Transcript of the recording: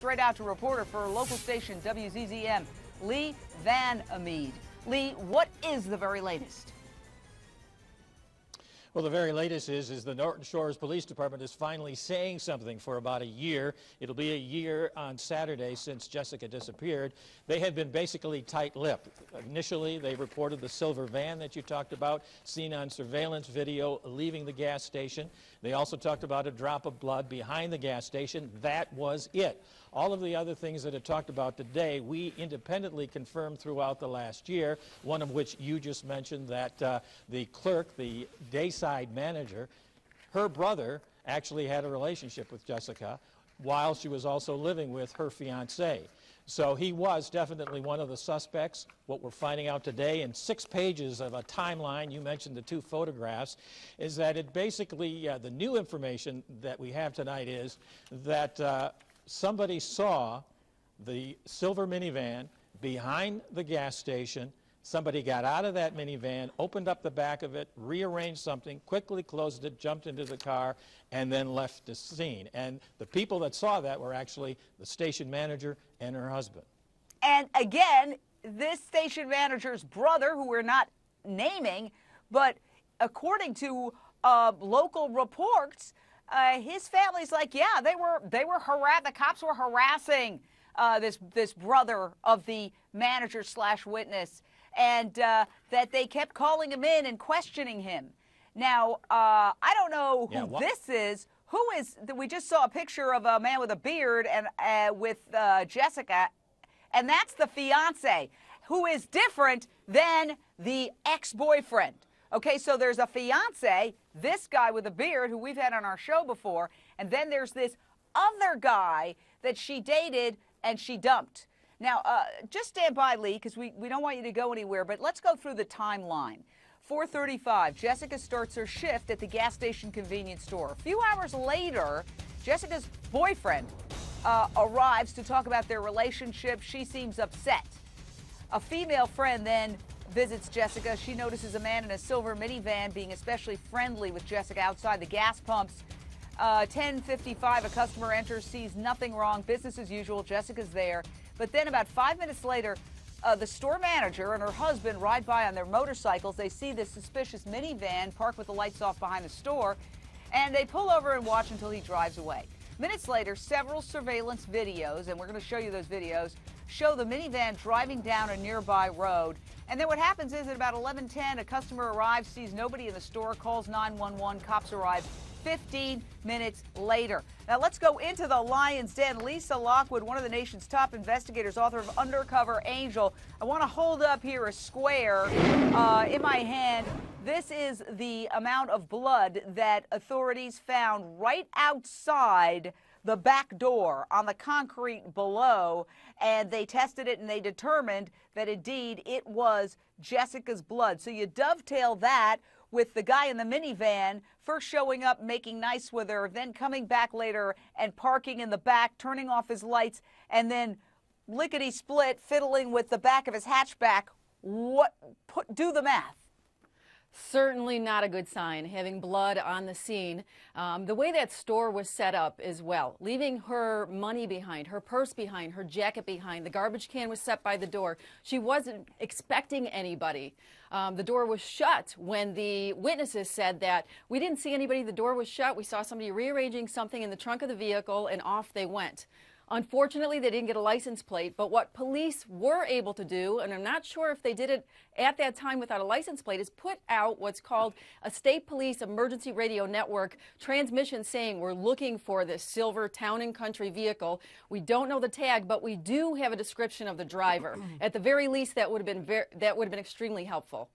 Right out to reporter for local station WZZM, Lee Van Amede. Lee, what is the very latest? Well, the very latest is the Norton Shores Police Department is finally saying something for about a year. It'll be a year on Saturday since Jessica disappeared. They had been basically tight-lipped. Initially, they reported the silver van that you talked about, seen on surveillance video leaving the gas station. They also talked about a drop of blood behind the gas station. That was it. All of the other things that are talked about today, we independently confirmed throughout the last year, one of which you just mentioned, that the clerk, the Dayside manager, her brother actually had a relationship with Jessica while she was also living with her fiancé. So he was definitely one of the suspects. What we're finding out today in 6 pages of a timeline, you mentioned the 2 photographs, is that it basically, the new information that we have tonight is that somebody saw the silver minivan behind the gas station. Somebody got out of that minivan, opened up the back of it, rearranged something, quickly closed it, jumped into the car, and then left the scene. And the people that saw that were actually the station manager and her husband. And again, this station manager's brother, who we're not naming, but according to local reports, his family's like, yeah, the cops were harassing this brother of the manager / witness, and that they kept calling him in and questioning him. Now, I don't know who this is. Who is? We just saw a picture of a man with a beard and with Jessica, and that's the fiance, who is different than the ex-boyfriend. Okay, so there's a fiance, this guy with a beard who we've had on our show before, and then there's this other guy that she dated and she dumped. Now, just stand by, Lee, because we don't want you to go anywhere, but let's go through the timeline. 4:35, Jessica starts her shift at the gas station convenience store. A few hours later, Jessica's boyfriend arrives to talk about their relationship. She seems upset. A female friend then visits Jessica. She notices a man in a silver minivan being especially friendly with Jessica outside the gas pumps. 10:55, a customer enters, sees nothing wrong, business as usual. Jessica's there. But then about 5 minutes later, the store manager and her husband ride by on their motorcycles. They see this suspicious minivan parked with the lights off behind the store, and they pull over and watch until he drives away. Minutes later, several surveillance videos, and we're going to show you those videos, show the minivan driving down a nearby road. And then what happens is at about 11:10, a customer arrives, sees nobody in the store, calls 911, cops arrive 15 minutes later. Now let's go into the lion's den. Lisa Lockwood, one of the nation's top investigators, author of Undercover Angel. I want to hold up here a square in my hand. This is the amount of blood that authorities found right outside the back door on the concrete below, and they tested it and they determined that indeed it was Jessica's blood. So you dovetail that with the guy in the minivan first showing up, making nice with her, then coming back later and parking in the back, turning off his lights, and then lickety-split fiddling with the back of his hatchback. Do the math. Certainly not a good sign, having blood on the scene. The way that store was set up as well, leaving her money behind, her purse behind, her jacket behind. The garbage can was set by the door. She wasn't expecting anybody. The door was shut when the witnesses said that we didn't see anybody. The door was shut. We saw somebody rearranging something in the trunk of the vehicle, and off they went. Unfortunately, they didn't get a license plate, but what police were able to do, and I'm not sure if they did it at that time without a license plate, is put out what's called a state police emergency radio network transmission saying we're looking for this silver town and country vehicle. We don't know the tag, but we do have a description of the driver. At the very least, that would have been extremely helpful.